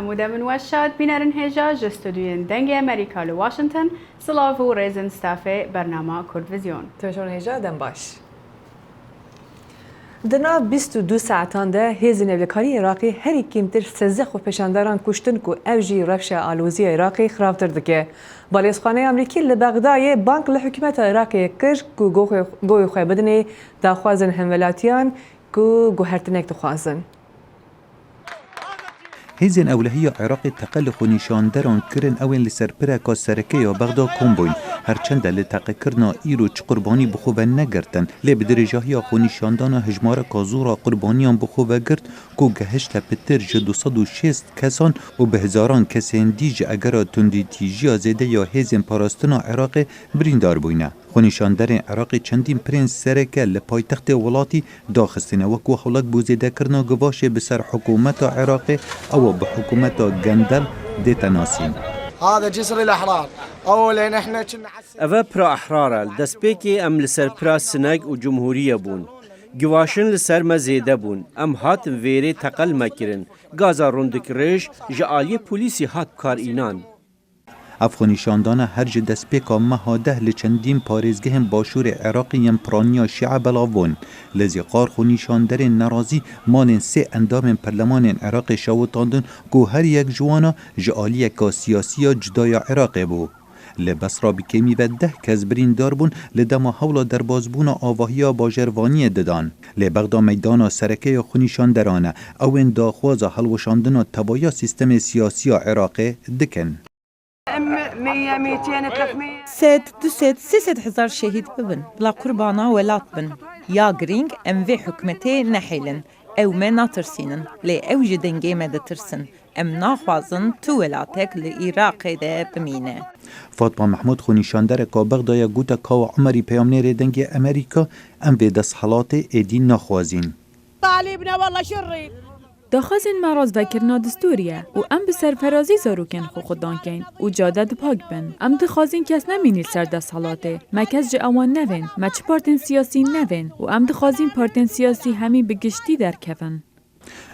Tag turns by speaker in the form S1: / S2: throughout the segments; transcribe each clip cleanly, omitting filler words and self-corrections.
S1: حموده من وشاد بینرن هجا جستودیون دنگ امریکا لواشنطن سلاف و ریزن ستافه برنامه کردویزیون
S2: توشون هجا دم باش. دنا 22 ساعتان ده هیز نویکاری عراقی هری کمتر 13 خودپیشانداران کشتن کو اوجی رفش آلوزی عراقی خرابتر دکه. بالیسخانه امریکی لبغداد بانک لحکومت عراقی کرد کو گوی خواه بدنی داخوازن همولاتیان کو گوهرتنک دخوازن.
S3: هیزن اولهی عراق تقلق و نشاندران کرن اول لسر پرکا سرکه یا بغدا کمبوین هرچند لتقه کرنا ایرو چ قربانی بخوبه نگرتن لی بدرجاهی خو نشاندان هجمار کازورا قربانیان بخوبه گرت کو گهشت پتر ج 206 کسان و به هزاران کسین دیج اگر تندی تیجی زیده یا هیزن پاراستنا عراق بریندار بوینه. خونیشاندر عراق چندین پرنس سرکه لپایتخت ولاتی داخستنه وکو خلق بوزیده کرنا گواشه بسر حکومت عراق او به حکومت گندل دیتا ناسین.
S4: هذا جسر الاحرار اولا احنا كنا
S5: اوه پرا احرار دست پیکی ام لسر پرا سنگ و جمهوریه بون گواشن لسر مزیده بون ام هات ویره تقل مکرن گازا روندک ریش جعالی پولیسی هات کار اینان
S3: افغانیشاندان هرج دست پیکا مهاده لچندین پارێزگه هم باشور عراقی یم پرانیا شیعه بلاوون لذی قار خونیشاندر نرازی مانن سه اندام پرلمان عراق شاوتاندن گو هر یک جوانا جعالی که سیاسی جدای عراق بو. لبسرا بکمی و 10 کس بریندار بون لدما حولا دربازبون آواهی باجروانی ددان. لبغدا میدان سرکه خونیشاندرانه اوین داخواز حلوشاندن تبایا سیستم سیاسی عراق دکن.
S6: 100 200 300 300 هزار شهید ببن بلا قربانا ولات بن یا گرینگ ام وی حکمته نحیلن او ما ناترسینن لی او جدنگی مدترسن ام ناخوازن تو ولاتک لعراق ده بمینه.
S3: فاطمه محمود خونیشاندر که بغدای گوتا که عمری پیامنیر دنگ امریکا ام وی دست حالات ایدی ناخوازین.
S7: طالبنا والله شري
S8: داخازن مراز وکرنا دستوریه و ام به سرفرازی زاروکن خودان کن و جادت پاک بن ام دخوازین کس نمینید سر دست حالاته مکس جه اوان نوین مچ پارتن سیاسی نوین و ام دخوازین پارتن سیاسی همی بگشتی در کفن.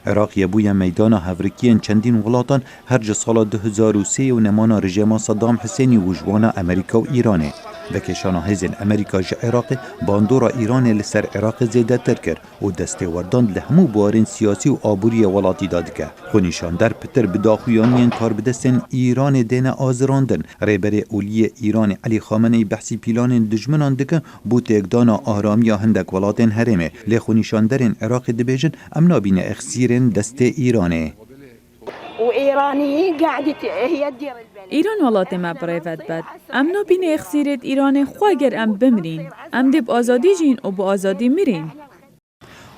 S3: عراق یبوی میدان هفرکیان چندین ولاتان هر سال 2003 و نمانا رژیم صدام حسینی و جوانا امریکا و ایرانه. وکشانا هزین امریکا جه عراق باندورا ایران لسر عراق زیده تر کرد و دسته وردان لهمو بارین سیاسی و آبوری ولاتی داد که. خونیشاندر پتر بداخویانین کار بدستن ایران دین آزراندن ریبر اولی ایران علی خامنه‌ای بحثی پیلان دجمنان دکن بوت اگدان آرامی هندک ولاتین هرمه لی خونیشاندرین عراق دبیجن امنا بین اخسیرین دسته ایرانه.
S7: وإيرانيين قاعدة هي تدير
S8: ایران ولات ما برایفت بد امنا بین اخسیرت ایران خواگر ام بمرین ام دب آزادی جین و با آزادی مرین.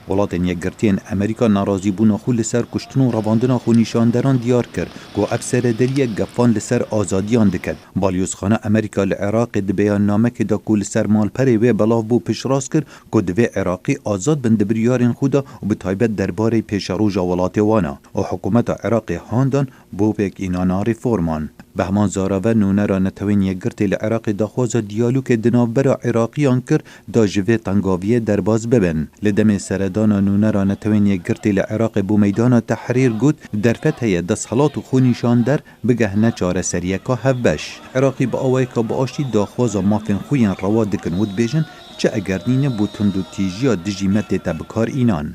S3: ولاتن یکگرتین امریکا ناراضی بونا خو لسر کشتن و رواندن خو نشاندران دیار کرد گو افسر دری گفان لسر آزادیان دکد. بالیوزخانه امریکا لعراق دبیان نامه که دا کو لسر مال پره و بلاف بو پیش راست کرد که دوی عراقی آزاد بند بریارین خودا و به تایبت درباره پیش روژا ولات وانا و حکومت عراقی هاندان بو پیک اینانا ریفورمان. بهمان زاراوه نونه را نتوین یکگرت لعراق داخواز دیالوگ دنابر عراقیان کرد دا جوه تنگاویه درباز ببن. لدم سردان نونه را نتوین یکگرت لعراق بو میدان تحریر گود در فتح دست حالات و خونیشان در بگه نچاره سریه که هفبش. عراقی با آوه که با آشتی داخواز مافن خوین روا دکن ود بیجن چه اگرنین بو تندو تیجیا دجیمت تبکار اینان.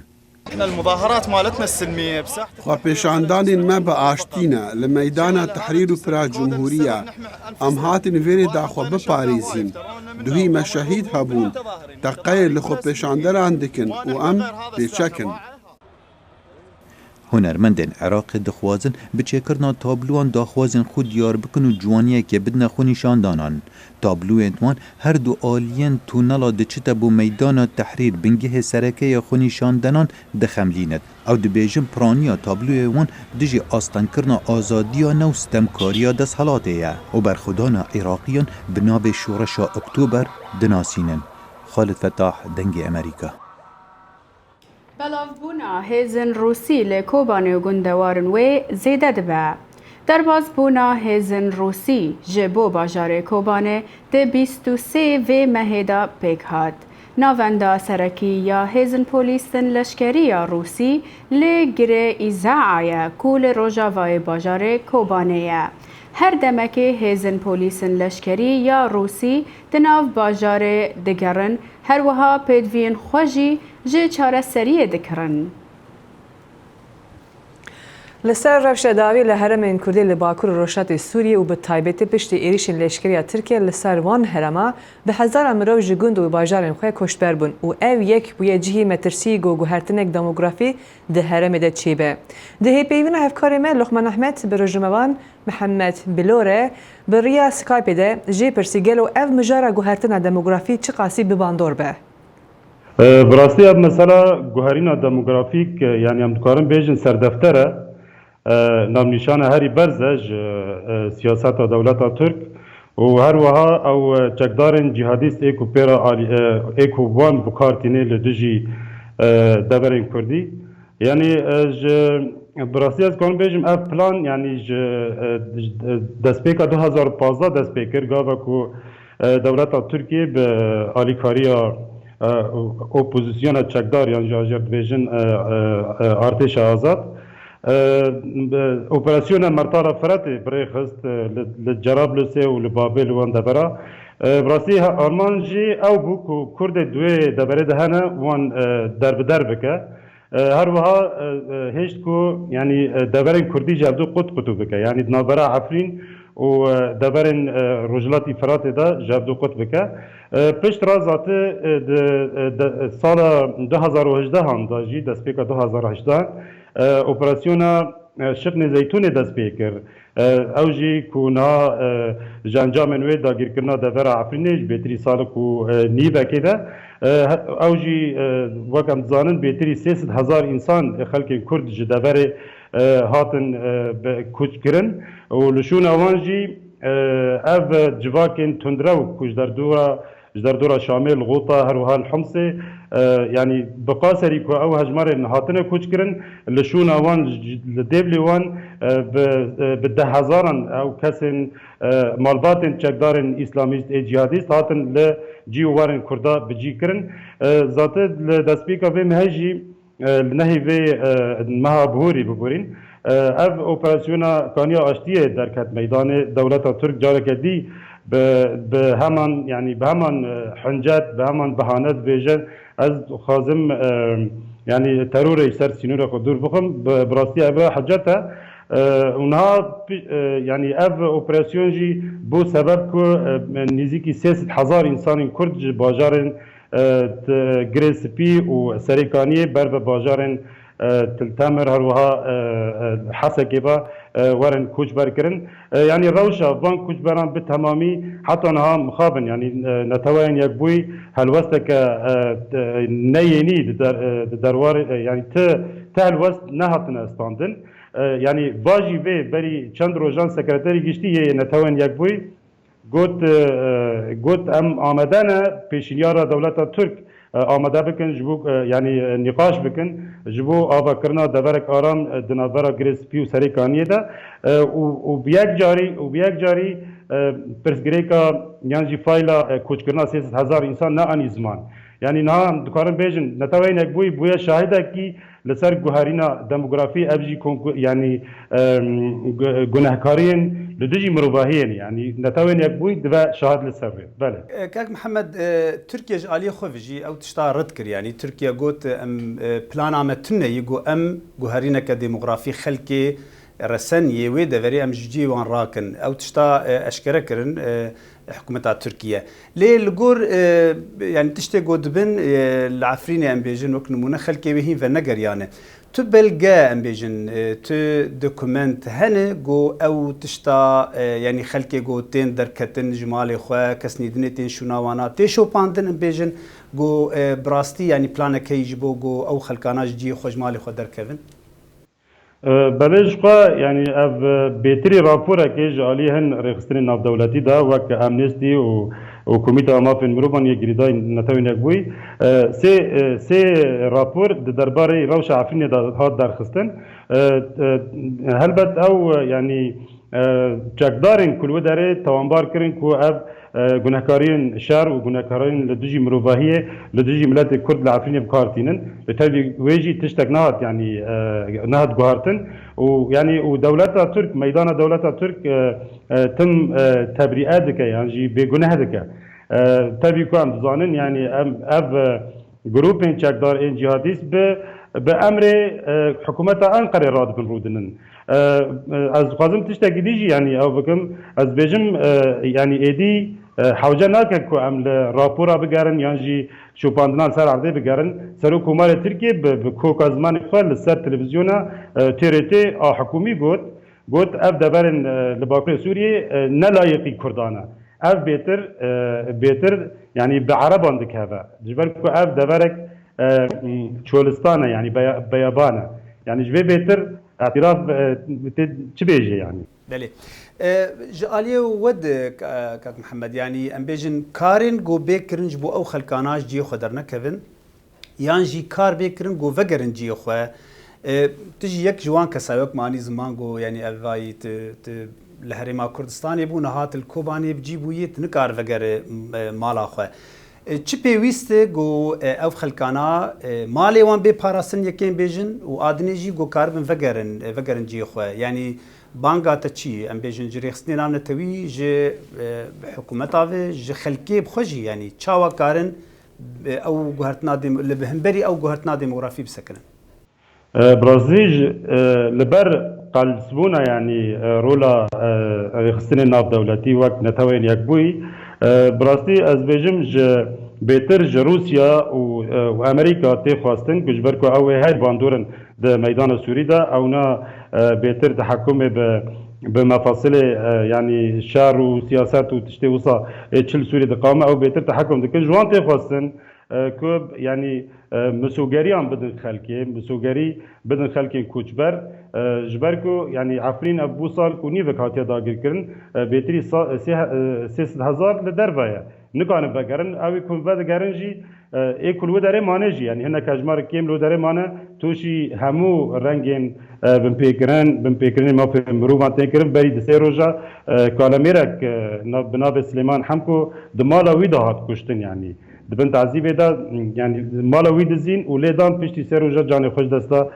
S4: احنا المظاهرات مالتنا السلميه بساحه
S9: خواپیشاندان ما به آشتینا لمیدان تحریر و پرا جمهوریه ام هاتن ویری داخوا بپاریزین دوهی ما شهید هبون تقیل لخواپیشاندران دکن و ام بیچکن.
S3: هنرمندن عراق دخوازن بچه کرنا تابلوان داخوازن خود دیار بکن و جوانیه که بدن خونیشاندانان. تابلو انتوان هر دو آلین تونلا دچتا بو میدان تحریر بنگه سرکه خونیشاندانان دخملینت او دبیجن پرانیا تابلو وان دجی آستان کرنا آزادیا نو ستمکاریا دست حالاته و برخودان عراقیان بناب شورش اکتوبر دناسینن. خالد فتاح دنگ امریکا.
S1: بلاوبونا هیزن روسی لکوبانه و گندوارن و زیده دبه. درباز بونا هیزن روسی جبو باجار کوبانه ده 23 و مهدا پیک هاد. ناوندا سرکی یا هیزن پولیسن لشکری یا روسی لگره ایزاعه کول روژاوای باجار کوبانه. هر دمکه هیزن پولیسن لشکری یا روسی دناو باجار دگرن هر وها پیدوین خوشی جه چاره سریع دکرن.
S2: لسر رفشه داوی لحرم کردی لباکور روشات سوریه و به تایبت پشت ایریش لشکری ترکیه لسر وان هرما به هزار امرو جگند و باجارن خواه کشتبر بون و او یک بوی جهی مترسی گوهرتنک دموگرافی ده هرم ده چیبه. ده پیوین هفکار ما لقمان احمد به رجموان محمد بلوره به ریا سکایپ ده جی پرسیگل و او مجارا گوهرتن دموگرافی چه قاسی بباندور به؟
S10: براستی اب مثلا گوهرین دموگرافیک یعنی هم دکارن بیجن سردفتره نامنشان هری برزج سیاست دولت ترک و هر وها او چکدارن جهادیست ایکو پیرا ایکو وان بکارتینه لدجی دبرین کردی یعنی براستی از کن بیجم اف پلان یعنی دستپیکا 2015 دستپیکر گاوا کو دولت ترکیه به آلیکاریا اپوزیسیون چکدار یعنی جاجر بیجن ارتش آزاد اپراسیون مرتارا فراتي برای خست لجرابلسه و لبابل وان دبرا براستی آلمان جی او بو کرد دوی دبره دهنه وان درب که هر وها هشت کو یعنی دبرن کردی جابدو قطو بکه یعنی نابرا عفرین و دبرن رجلاتی فراتي دا جابدو قط بکه پشت را ذاته سال 2018 هم دا جی دستپیکا 2018 اپراسیون شقن زیتون دست پیکر اوجی کونا جانجام نوی داگیر کرنا دور عفرینش بهتری سال کو نیو کده اوجی وقت زانن بهتری 300,000 انسان خلق کرد جدور هاتن کوچ کرن و لشون اوانجی اف جواکن تندرو کوچ در دورا شامل غوطه هر وها الحمصه يعني بقاسري كو او هجمر هاتنا كوچكرن لشون اوان لدبلي وان بده هزارن او كسن مالباتن چكدارن اسلاميست جهاديست هاتن لجي وارن كردا بجي كرن ذات دسبيكا في مهجي نهي في مها بهوري ببورين اف اوبراسيونا كانيا اشتيه دركت ميدان دولت ترك جارك دي به همان يعني بهمان حنجات بهمان بهانات بيجن از خازم يعني ترور يسر سينورا قدور بخم براستي ابا حجتها اونها يعني اف اوبراسيون جي بو سبب كو نزيكي 300,000 انسان كرد باجارن جريسبي و سريكانيه بر باجارن تلتمر هروها حسكيبا ورن كوچ بركرن يعني روشا فان كوچ بران بتمامي حتى انها مخابن يعني نتوين يكبوي هالوستك نيني دروار يعني تهالوست نهاتنا استاندن يعني باجي في بري چند روجان سكرتاري گشتي نتوين يكبوي قلت ام آمدنا پیشنیارا دولت ترک آمده بکن جبو یعنی نقاش بکن جبو آوا کرنا دورک آرام دنابرا گریسپی و سریکانیه ده و بیاک جاری پرسگریکا یعنی فایلا کوچ کرنا 300,000 انسان نه آنی زمان یعنی نه دکارن بیجن نتوین یک بویا شاهده کی لسر گوهرینا دموگرافی ابجی یعنی گناهکارین لدجی مروباهین يعني نتوين يكبوي دبا شهاد للسر بله
S11: كاك محمد تركيا جالي خوفجي او تشتا رد يعني تركيا قوت ام بلان عمتنا يقو ام جوهرينا كديموغرافي خلكي رسن يوي دفري ام جي وان راكن او تشتا اشكرا كرن حكومة تركيا ليه الجور يعني تشتي قود بن العفريني ام بيجن وكنمونا خلكي بهين فنجر يعني تبلغا ام بيجن تو دوكومنت هنا جو او تشتا يعني خلكي جو تين دركتن جمالي خو كسنيدنتين شوناوانا تيشو باندن ام بيجن جو براستي يعني بلانك يجبو جو او خلكانا جي خو جمالي خو دركفن
S10: بلجقا يعني اف بيتري رابورا كي جاليهن رخصتين ناف دولتي دا وك امنستي و كوميتا امافن مروبان يجريداي نتاوين يكبوي سي رابور درباري روش عفرين دا هاد درخصتن هلبت او يعني چکدارین کلو داره توانبار کرن کو اف گناهکارین شر و گناهکارین لدجی مروفاهیه لدجی ملت کرد لعفرین بکارتینن به طبی ویجی تشتک نهات یعنی نهات گوهرتن و یعنی و دولت ترک میدان دولت ترک تم تبریئت که یعنی بگناه دکه طبی کو هم زانن یعنی اف گروپین چکدار این جهادیست به امر حکومت انقره راد بن رودنن از خوازم تشتاقی دیجی یعنی او بکم از بیجم یعنی ایدی حوجه ناکه که ام راپورا بگرن یعنی جی شوپاندنان سر عرضه بگرن سر حکومت ترکیه به کوک ازمان اخوال سر تلویزیونا تیرتی حکومی گوت اف دبرن لباکر سوریه نلایقی کردانه اف بیتر یعنی به عربان دکهوه جبر که اف دبرک چولستانه یعنی بیابانه یعنی جوی بیتر اعتراف چه بیجه یعنی
S11: بله جاليه ود كات محمد يعني ام بيجن كارين جو بيكرنج بو او خلقاناج جي خدرنا كيفن يان جي كار بيكرن جو فجرن جي خو تجي يك جوان كسايوك ماني زمان جو يعني افاي لهرما كردستان يبو نهات الكوباني بجيبو يت نكار فجر مالا خو چی پیوسته گو او خلکانا مالی وان به پاراسن یکین بیجن و آدنیجی گو کاربن وگرن جی خو یعنی بانگا تا چی ام بیجن جریخستنی نام نتوی ج حکومت آوه ج خلکی بخوجی یعنی چاوا کارن او گوهرتنا لبهنبری او گوهرتنا ديموغرافي بسکنن
S10: برازيل لبر قال سبونا يعني رولا خستني ناف دولتي وقت نتوين يكبوي براسي از بيجم بيتر روسيا وامريكا تخواستن كجبركو او هاي باندورن ده ميدان سوري ده اونا بيتر تحكم بمفاصل يعني شار وسياسات وتشتي وصا تشل سوري دقامه او بيتر تحكم دكن جوان تخواستن كوب يعني مسوغريان بدن خلكي مسوغري بدن خلكي كوچبر جبركو يعني عفرين ابو سال كوني وكاتيا داغير كرن بيتري 3000 لدربايا نكان بگرن او كون بعد گرنجي اي كل وداره مانجي يعني هنا كاجمار كيم لو داره مانه توشي همو رنگين بن بيكرن ما في مروان تكرن بري دسي روجا كالاميرك بناب سليمان حمكو دمالا ويدهات كشتن يعني دبن تعذيب دا يعني مالا ويد زين وليدان بيشتي سيروجا جاني خوش دستا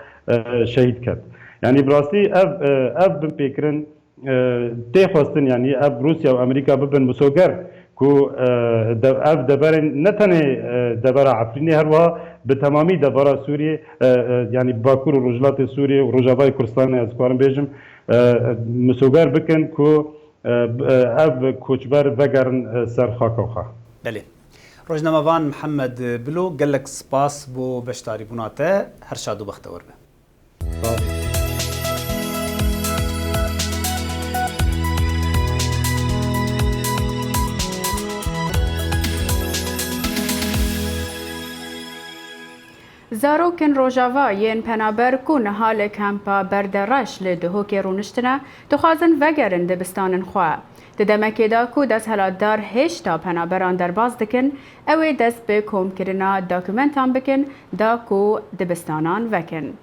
S10: شهيد كد يعني براستي اف بن بيكرن تخواستن يعني اف روسيا وامريكا ببن مسوغر كو اف دبرن نتنه دبر عفريني هروا بتمامي دبر سوريا يعني باكور رجلات سوريا ورجاوي كردستان اذكارم بيجم مسوغر بكن كو اف كوچبر بگرن سر خاكوخا
S11: بله روزنامه‌وان محمد بلو گلک سپاس بو بشتاری بوناته هر شاد و بختور به
S1: زاروکن روژاوا ین پنابر کو نهال کمپا بردرش لدهوک رونشتنه دخوازن وگرن دبستانن خواه ددمکی دا کو دست هلاددار هشتا پنابران درباز دکن اوی دست به کوم کرنا داکومنتان بکن دا کو دبستانان وکن.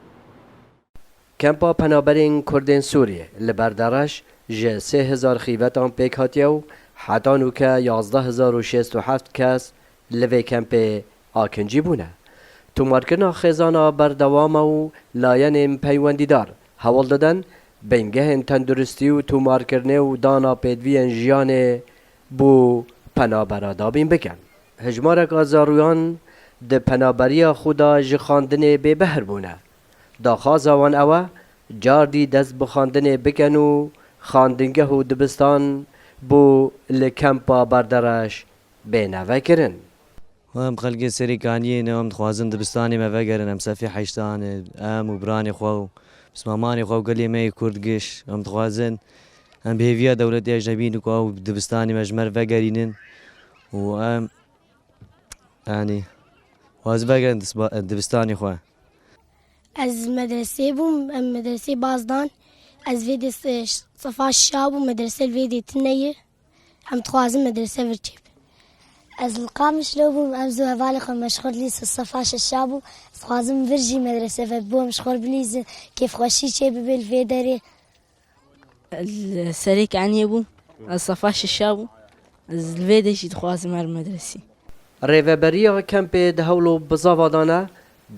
S12: کمپا پنابرین کردین سوریه لبردرش جه 3000 خیوتان پیک هاتیو حتی نوکه 11067 کس لوی کمپ آکنجی بونه. تومارکرنا خزانا بردوام و لاین پیوندیدار حوال دادن بینگه تندرستی و تومارکرنه و دانا پیدوی جیانه بو پنابرادابین بکن. هجمارک آزارویان ده پنابریا خدا جخاندن به بهر بونه. دا خازوان اوه جاردی دست بخاندن بکن و خاندنگه و دبستان بو لکمپا بردرش بینوه کرن.
S13: هم خلق سری کانیه نام خوازم دبستانی مفکرن هم صفی حشتان ام و برانی خو بس مامانی خو قلی می کردگش هم خوازن هم بهویا دولت اجنبی نکو دبستانی مجمر فکرینن و ام يعني واز فکرن دبستانی خو
S14: از مدرسه بوم مدرسه بازدان از ویدی صفا الشاب و مدرسه الویدی تنیه هم تخوازم مدرسه ورچیب از القامش لو بوم امزو هفالخ مشغول ليس الصفاش الشابو خوازم فرجي مدرسة فبوم مشغول بليز كيف خوشي شي ببل فيدري السريك عني بو الصفاش الشابو الفيديش يتخوازم المدرسي
S12: ریوبریا کمپ دهولو بزاوادانه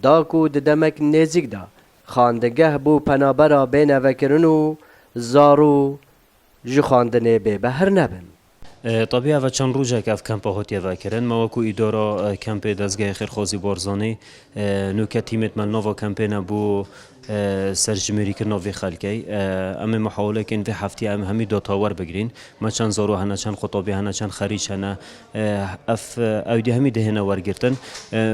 S12: داکو ددمک نزیک دا خاندگه بو پنابرا بین وکرن و زارو جو خاندنه به بهر نبن
S15: طبيعة و چند روزه که اف کمپ هاتیه و کرن ما وکو اداره کمپ دزگاه خیرخوازی بارزانی نوکه تیمت من نوا کمپینه بو سرجمهوری کرنا وی خلکی اما محاوله کن وی هفتی همی داتاور بگیرین ما چند زارو هنه چند خطابی هنه چند خریج هنه اف اودی همی دهنه ورگرتن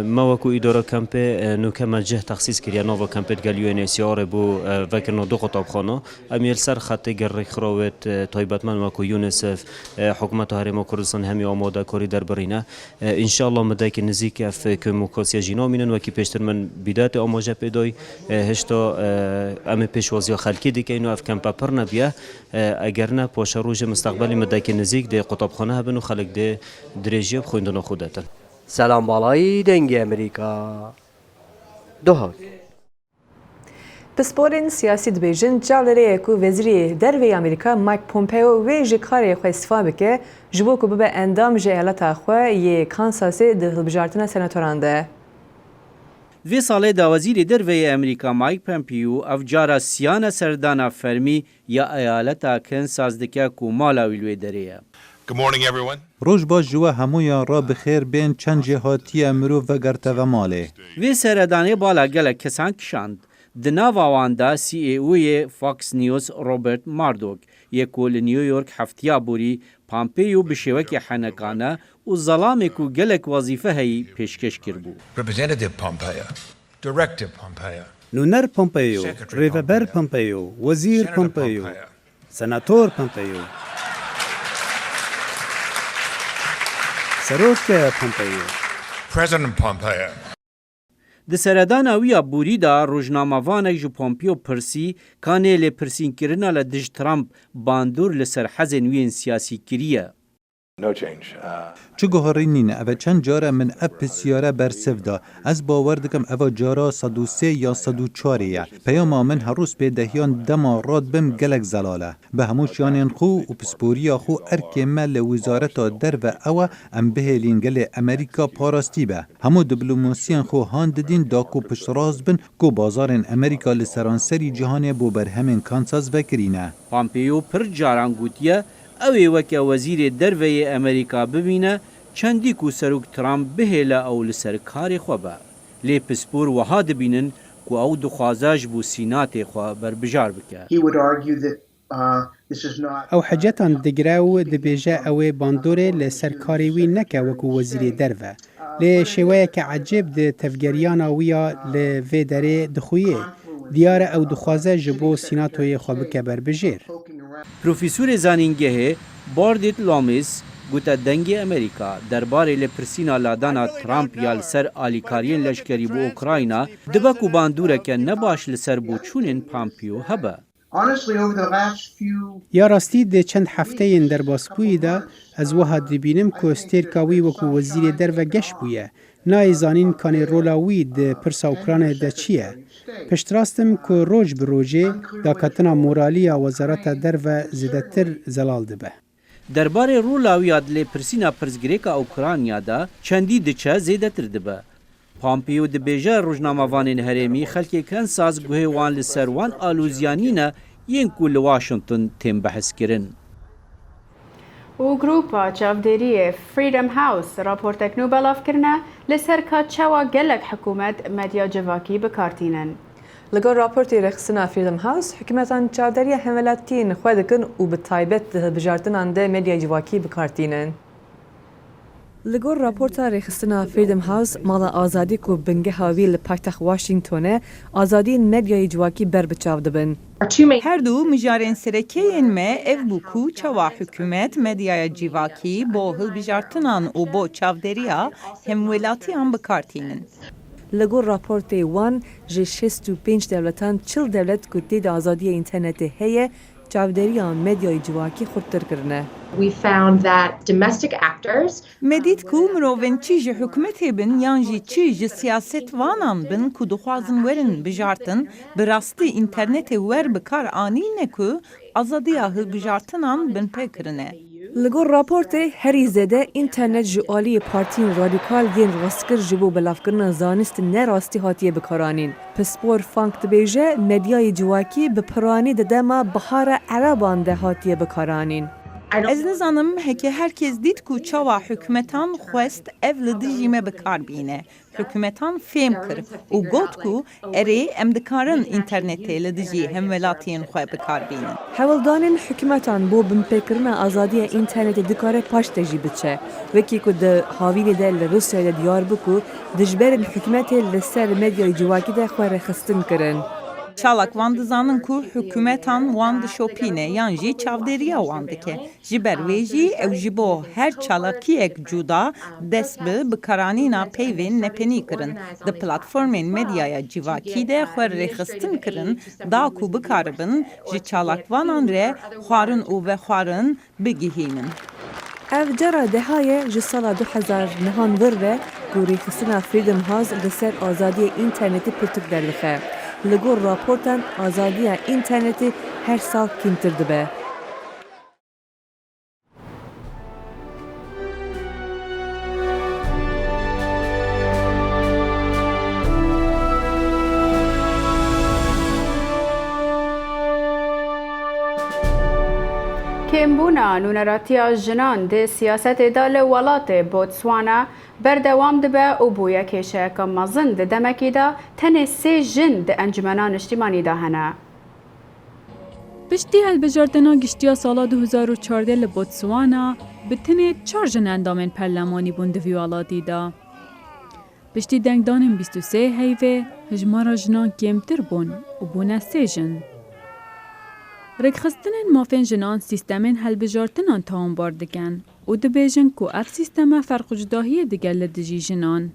S15: ما وکو اداره کمپ نوکه مجه تخصیص کریا نوا کمپت گلیو انسیار بو وکرنا دو خطاب خانه امیل سر خط گر خراوت تایبت من وکو یونسف حکومت هرم کردستان همی آماده کاری در برینه ان شاء الله مده که نزدیک اف کوموکاسیا جینا مینن و کی پیشتر من بدایت آماده پیدای هشتا ام پیشوازی خلکی دیگه اینو اف کمپ پر نبیه اگر نه پاش روز مستقبلی مده که نزدیک ده قطبخانه هبن و خلک ده درجه خویندن خودتن
S12: سلام بالای دنگ امریکا دوها
S2: پسپورین سیاسی دبیجن جالره کو وزیری دروی امریکا مایک پومپیو و جکاری خو استفاده بکه جبو کو به اندام جهالت خو ی کانساس د بجارتنا سناتوران ده
S5: وی ساله دا وزیر دروی امریکا مایک پومپیو افجارا سیانه سردانا فرمی یا ایالتا کنساس دکه کو مالا ویلوی دریه
S3: Good morning, everyone. روز باش جوا همویا را بخیر بین چند جهاتی امرو و گرته و ماله.
S5: وی سردانه بالا گله کسان کشاند. دناواندا سی ای اوی فاکس نیوز روبرت ماردوک یکو نیویورک هفتیا بوری پامپیو بشوکی حنکانه و ظلامه کو گلک وظیفه هی پیشکش کربو.
S16: Representative Pompeo, Director Pompeo,
S11: نونر پومپیو، ریوبر پومپیو، وزیر پومپیو، سناتور پومپیو، سروک پومپیو،
S16: President Pompeo.
S5: د سردان اویا بوری دا روزنامه‌وانک جو پومپیو پرسی کانه ل پرسین کرنا ل دج ترامپ باندور لسر حزن وین سیاسی کریه
S3: No change. چگو هرینین اوه چند جاره من اپ سیاره برسفدا از باور دکم اوه جاره 103 یا 104 پیام من هر روز به دهیان دما راد بم گلک زلاله به هموش یانین خو و پسپوریا خو ارک مل وزارت در و اوه ام بهلین گل امریکا پاراستی به همو دیپلماسیان خو هان ددین داکو پشراز بن کو بازار امریکا لسرانسری جهان بو بر همین کانساس وکرینه
S5: پامپیو پر جاران گوتیه اوی وکه وزیر دروی امریکا ببینه چندی کو سروک ترامپ بهله او لسر کار خوبه لی پسپور وها دبینن کو او دخوازاج بو سینات خو بر بجار بکه
S17: او حجتان دگراو دبیجه اوی باندوره لسر کاری وی نکه وکو وزیر دروه لی شویه که عجب ده تفگریانا ویا لوی داره دخویه دیاره او دخوازه جبو سیناتوی خوبکه بر بجیر
S5: پروفیسور زانینگه باردیت لامیس گوته دنگ امریکا درباره لپرسینا لادانا ترامپ یا لسر آلیکارین لشکری بو اوکراینا دبکو باندوره که نباش لسر بو چونین پامپیو هبه
S17: یا راستی ده چند هفته این در باسپوی ده از وها دبینم که استیرکاوی وکو وزیر در و گش بویه نای زانین کانی رولاوی ده پرسا اوکرانه ده چیه پشت راستم که روج بروجه دا کتنا مورالی وزارت در و زیدتر زلال دبه
S5: درباره رولاویاد لی پرسینا پرزگریکا اوکرانیا دا چندی دچه زیدتر دبه پامپیو دبیجه روزنامه‌وانین هرمی خلکی کنساس گوه وان لسر وان آلوزیانینه ین کو لواشنطن تیم بحث کرن
S1: و گروپا چاودێری فریدم هاوس راپۆرتێک نو بەڵاو کردە لەسەر کاتچاوە گەلک حکوومەت مەدیا جڤاکی بکارتینن.
S2: لەگەڵ راپۆرتی ڕێخستنا فریدم هاوس حکوومەتان چاودێریە هەمەلاتین خۆ دەکەن و بە تایبەت بژاردنان دە مەدیا جڤاکی بکارتینن. لەگەڵ راپۆرتا ڕێخستنا فریدم هاوس ماڵە ئازادی و بنگە هاوی لە پایتەخت واشنگتۆنە ئازادی مەدیای جواکی بربچاو دەبن.
S6: هردوو مژارên serekeyên me ev bû ku çawa hikûmet medyaya civakî bo hilbijartinan û bo çavdêriya hemwelatiyan bikartînin.
S2: Li gor raportê wan ji 65 dewletan 40 dewlet ku tê de azadiya înternetê heye çavdêriya medyayê civakî xurttir kirine.
S18: We found that domestic actors
S6: مدید کو مروین چی جه حکومت بن یانجی چی جه سیاست وانان بن کو دخوازن ورن بجارتن براستی اینترنت ور بکار آنی نکو آزادی آهل بجارتنان بن پکرنه.
S2: لگور راپورت هری زده اینترنت جوالی پارتین رادیکال دین راسکر جبو بلافکرنا زانست نراستی هاتیه بکارانین. پسپور فانک دبیجه مدیای جواکی بپرانی ددما بحار عربان ده هاتیه بکارانین.
S6: از نزانم هکه هرکس دید کو چاوا حکومتان خواست اول دجیمه بکار بینه. حکومتان فهم کر و گوت کو اری امدکارن اینترنتی لدجی هم ولاتین خواه بکار بینه.
S2: حوالدانین حکومتان بو بمپکرنا آزادی اینترنت دکاره پاش تجی بچه. وکی کو ده هاویل ده لروسیا ده دیار بکو دجبرن حکومت لسر مدیای جواکی ده خواه رخستن کرن.
S6: Çalak van dizanın ku hükümetan van dişopine yanji çavderiya van dike. Jiber veji ev jibo her çalakiyek cuda desbi bikaranina peyvin nepeni kırın. De platformen medyaya civaki de xwer rexistin kırın. Da ku bikaribin ji çalak vanan re xwarın u ve xwarın bigihinin.
S2: ev cara dehaye ji sala 2000 nihan vir ve ku rexistina Freedom House li ser azadiya internetî pirtûk derdixe. Li gor raportan azadiya internetî her sal kîmtir dibe.
S1: کمبونا نونراتیا جنان ده سیاست دال ولات بوتسوانا بردوام دبه او بویا کشه که مزن ده دمکی دا تنه سه جن ده انجمنان اجتماعی دا هنه.
S8: پشتی هلبجاردنا گشتیا سالا 2014 لبوتسوانا بتنه 4 جن اندامن پرلمانی بون دویوالاتی دا. پشتی دنگدانم 23 هیوه هجمارا جنان کمتر بون و بونه 3 جن. رکخستنن مافن جنان سیستمن هلبجارتنان تاون باردگن و دبیجن کو اف سیستم فرق جداهی دیگر لدجی جنان.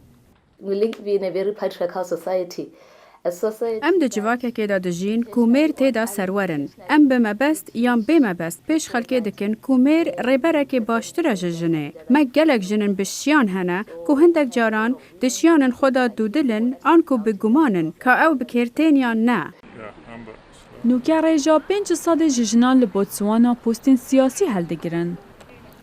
S1: ام ده جواکه که دا دجین کومیر تیدا سرورن. ام بما بست یام بما بست پیش خلکه دکن کومیر ریبره که باشتره جنه. ما گلک جنن بشیان هنه که هندک جاران دشیانن خدا دودلن آنکو بگمانن که او بکرتین یا نه.
S8: نوکه ریجا 5 ساده جنان لبوتسوانا پوستین سیاسی هلدگرن.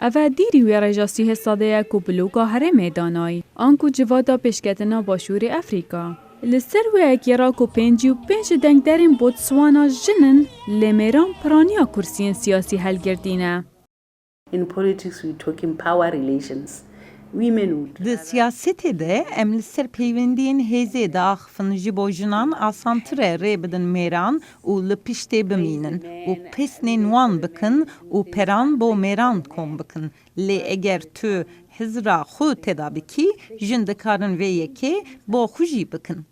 S8: اوه دیری وی ریجا 30 ساده کو بلوکا هره میدانای. آنکو جوادا پیشکتنا باشور افریقا. لسر وی اکیرا کو 55 دنگ درین بوتسوانا جنن لمیران پرانیا کرسین سیاسی هلگردینه.
S19: In politics we talk in power relations.
S6: د سیاست ده امل سر پیوندین هزه داخفن جبوجنان آسانتره ری بدن میران و لپشته بمینن و پسنین وان بکن و پران بو میران کن بکن لی اگر تو هزرا خود تدابکی جندکارن و یکی با خوشی بکن.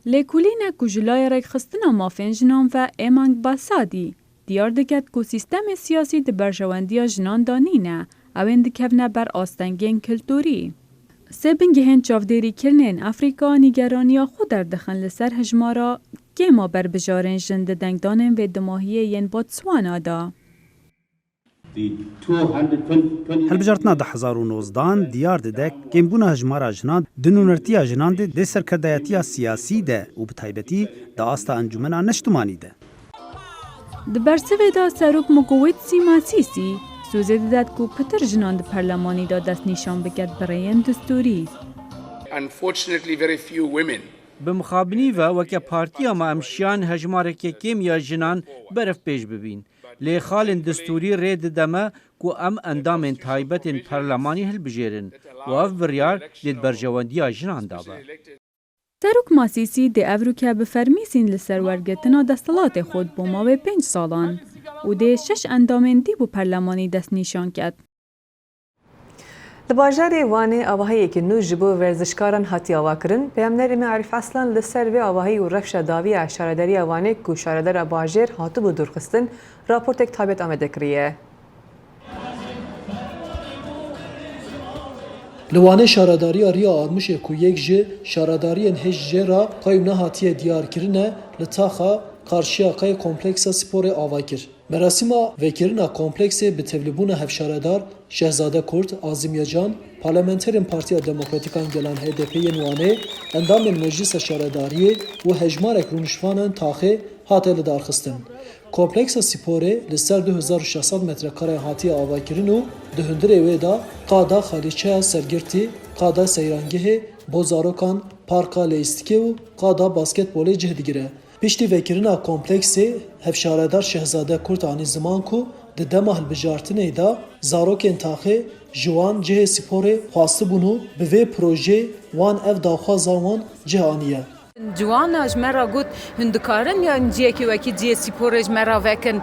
S8: لی کلینه کجلای ریک خستنا مافین جنان و ایمانگ باسادی دیار دکت کو سیستم سیاسی ده برجواندیا جنان دانینه اوین دکفنه بر آستنگین کلتوری. سبنگه هن چافدیری کرنین افریقا نیگرانیا خود در دخن لسر هجمارا که ما بر بجارن جند دنگدانن و دماهیه ین بوتسوانا دا.
S11: هلبجارتنا ده 2019 دیار ده کمبونا هجمارا جنان دنونرتیا جنان ده سرکردایتیا سیاسی ده و بتایبتی ده آستا انجمنا نشتمانی ده.
S8: ده برسوه دا سروک مقویت سیما سیسی سوزه داد کو پتر جنان ده پرلمانی دا دست نشان بکرد برایان دستوری.
S20: Unfortunately, very few women.
S5: بمخابنی و وکه پارتیا ما امشیان هجماره که کم یا جنان برف پیش ببین. لی خالن دستوری رید دمه کو ام اندامن تایبتن پرلمانی هل بجیرن و اف بریار لید برجواندیا جنان دابه.
S8: سروک ماسیسی ده افرو که بفرمیسین لسرورگتنا دستالات خود بوماوه 5 سالان. و ده 6 اندامن دی بو پرلمانی دست نشان کرد.
S2: لباجار وانه آواهایی که نو جبو ورزشکاران هاتی آوا کرن پیامنر معرف اصلا لسر و آواهایی و رفش داوی شارداری وانه کو شاردار باجر هاتو بو درخستن راپورت کتابت آمده کریه.
S21: لوانه شارداری آریا آرموش کو یک جه شارداری انهج جه را قایم نهاتی دیار کرنه لطاقه karşıya kay kompleksa spor ava kir. مراسم وکرنا کمپلکس به تبلیغون هفشاردار شهزاده کرد آزمیجان پارلمانترین پارتیا دموکراتیکان گلان HDP نوانه اندام مجلس شارداری و هجمارک رونشوانان تاخه هاته لدارخستن. کمپلکس سپوره لسر 2600 متر کره هاتی آواکرین و دهندره ویدا قادا خالیچه سرگرتی، قادا سیرانگه، بوزاروکان، پارکا لیستکی و قادا باسکتبول جهدگیره. پشتی وکرنا کمپلکس هفشاردار شهزاده کرد آنی زمان کو ده دما هلبجارتنه دا زاروکن تاخه جوان جه سپوره خواسته بونو به وی پروژه وان اف داخوازا وان جهانیه.
S7: جوان اج مرا گوت هندکارن یا انجیه که وکی جی سپورج مرا وکن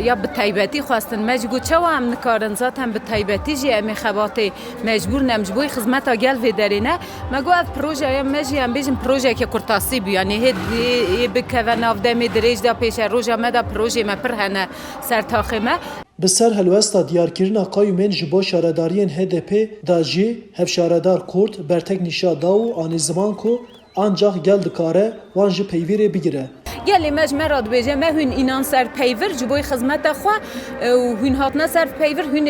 S7: یا به تایبتی خواستن مجبور چه هم نکارن ذات هم به تایبتی جی امی خباتی مجبور نمجبوی خدمت آگل و درینه مگو اف پروژه یا مجی هم بیشم پروژه که کرتاسی بی یعنی هی بکوه نافده می دریج دا پیش روژا مدا پروژه ما پر هنه سرتاخه ما
S21: بسر هلوستا دیارکرنا قایمین جبو شاردارین HDP دا جی هفشاردار کرد برتک نشا داو آنی زمان کو ancak gel dikare wan ji peyvîrê bigire.
S7: Gelê me ji me re dibêje me hûn înan ser peyvir ji bo xizmeta xwe û hûn hatine ser peyvir hûn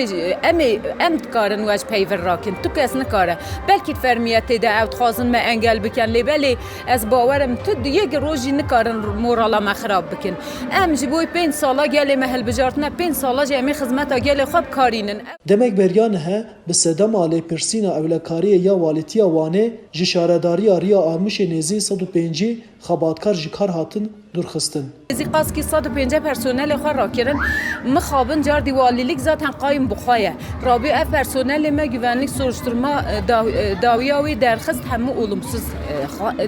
S7: em dikarin we ji peyvir rakin tu kes nikare belkî fermiyetê de ew dixwazin me engel bikin lê belê ez bawerim tu yek rojî nikarin morala me xirab bikin em ji bo 5 sala gelê me hilbijartine 5 sala jî em ê xizmeta gelê xwe bikarînin.
S21: Demek beriyan he bi sedema lêpirsîna ewlekariyê ya walîtiya Wanê ji şaredariya Riya Armişê nêzî 105 xebatkar ji kar hatin durxistin.
S7: Zîqaskî 105 personelê xwe rakirin mixabin car diwalîlik zaten qayim bixwaye. Rabî ev personelê me güvenlik soruşturma dawiya wê derxist hemû olumsuz.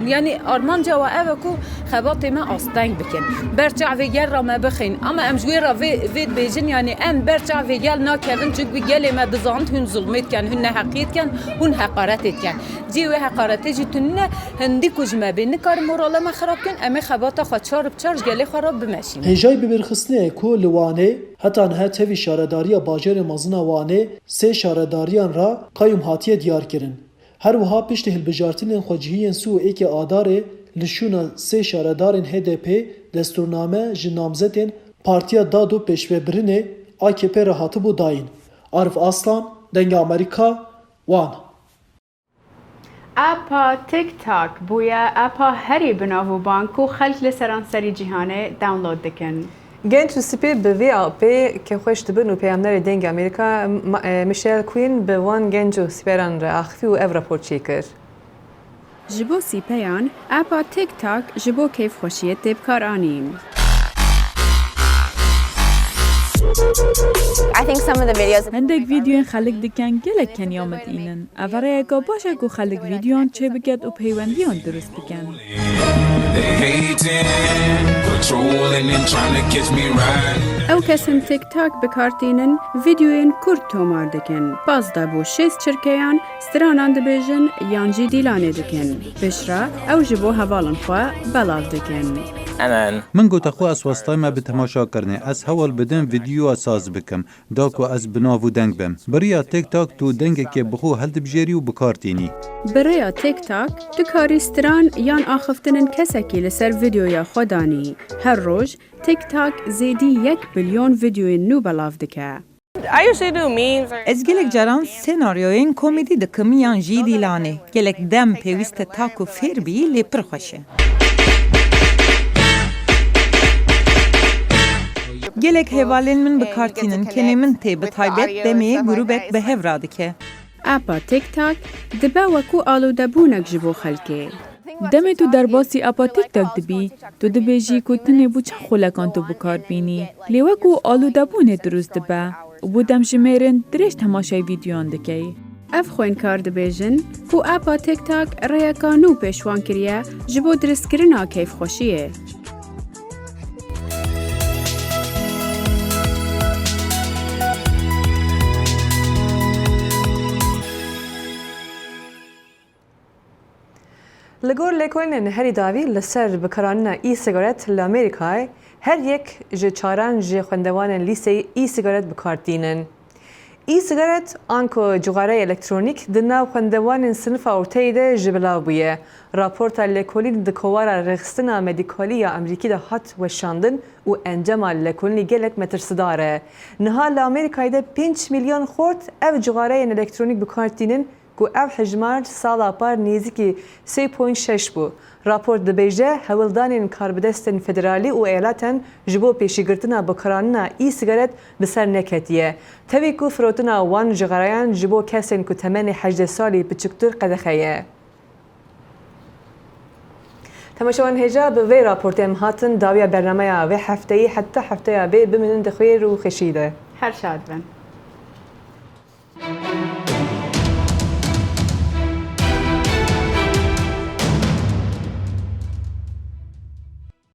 S7: Yani armanca we ev ku xebatê me asteng bikin. Berçavê gel ra me bixin ama em ji wê re vê dibêjin yani em berçavê gel nakevin çünkü gelê me dizand hûn zulmêtken hûn neheqîtken hûn heqaretêtken. Cî wê heqaretê jî tune hindî ku ji me bê nikarin morala me xirab bikin em ê xebata xwe çar bi çar ji gelê xwe re bimeşînin.
S21: Hêjayî bibirxistinê ku li Wanê heta niha tevî şaredariya bajarê mezina Wanê sê şaredariyan ra qayyum hatiye diyarkirin. Her wiha piştî hilbijartinên xwecihiyên Sû êkê Adarê li şûna sê şaredarên HDP destûrname ji namzetên Partiya Dad û Pêşvebirinê AKP re hatibû dayîn. Arif Aslan, Dengê Amerîka, Wan.
S1: اپا تیک تاک بویا اپا هری بناو بانکو خلق لسرانسری جهانه دانلود دکن.
S2: گنج و سپی به وی آپی که خوش دبن و پیامدار دنگ امریکا میشل کوین به وان گنج و سپیران را اخفی و او راپورت چی کرد.
S1: جبو سپیان اپا تیک تاک جبو کیف خوشیت تبکار آنیم.
S8: هندک ویدیوین خلق دکن گلک کنیامت اینن. اواره اگه باشه که خلق ویدیوان چه بگد و پیوندیان درست بکن.
S1: او کسیم تیک تاک بکارتینن ویدیوین کرد تومار دکن. باز دا بو 6 چرکیان سترانان دبیجن یانجی دیلانه دکن. بشرا او جبو حوالن خواه بلاو دکن.
S3: من گوته خو از واسطای ما به تماشا کرنه از حوال بدم ویدیو ساز بکم داکو از بناو دنگ بم بریا تیک تاک تو دنگ که بخو هل بجری و بکارتینی
S1: بریا تیک تاک تو کاری ستران یان آخفتنن کسکی لسر ویدیویا خودانی هر روز تیک تاک زیدی 1 بیلیون ویدیوی نو بلاو دکه.
S6: Ez gelek caran senaryoyên komedî dikim yan jî dîlanê. Gelek dem pêwîst e tak û fêr bî lê pir xweş e. Gelek hevalên min bikartînin kenê min tê bi taybet demê grûbek bi hev radike.
S1: اپا تیک تاک دبا وکو آلودبونک جبو خلکه.
S8: دمی تو در باسی اپا تیک تاک دبی تو دبیجی که تنه بو چه خولکان تو بکار بینی لیوه کو آلوده بونه دروست دبا و بو دم جمیرن درش تماشای ویدیوان دکی.
S1: اف خوین کار دبیجن کو اپا تیک تاک ریاکانو پیشوان کریه جبو درست کرنا کیف خوشیه.
S2: لگور لیکوین هری داوی لسر بکراننا ای سیگارت لامریکای هر یک جه چاران جه خوندوان لیسه ای سیگارت بکاردینن. ای-سیگارت آنکو جغاره الکترونیک دناو خوندوان صنف اورتای ده جبلا بویه. راپورت لکولین دکوارا رخصتنا مدیکالی امریکی ده هات و شاندن و انجام لکولینی گلک مترسداره. نها لامریکای ده 5 میلیون خورد او جغاره الکترونیک بکارتینن که او حجمار سالا پار نیزی 3.6 بو. راپورت دبیجه هولدان کاربدستن فدرالی و ایالاتن جبو پیشگرتنا بکراننا ای سیگارت بسر نکتیه. تبی کو فروتنا وان جغرایان جبو کسین که تمن 18 سالی بچکتر قدخیه. تماشاوان هجا به وی راپورت ام هاتن داویا برنامه و هفته‌ای حتی هفته بی بمنند خیر و خشیده.
S1: هر شاد بن.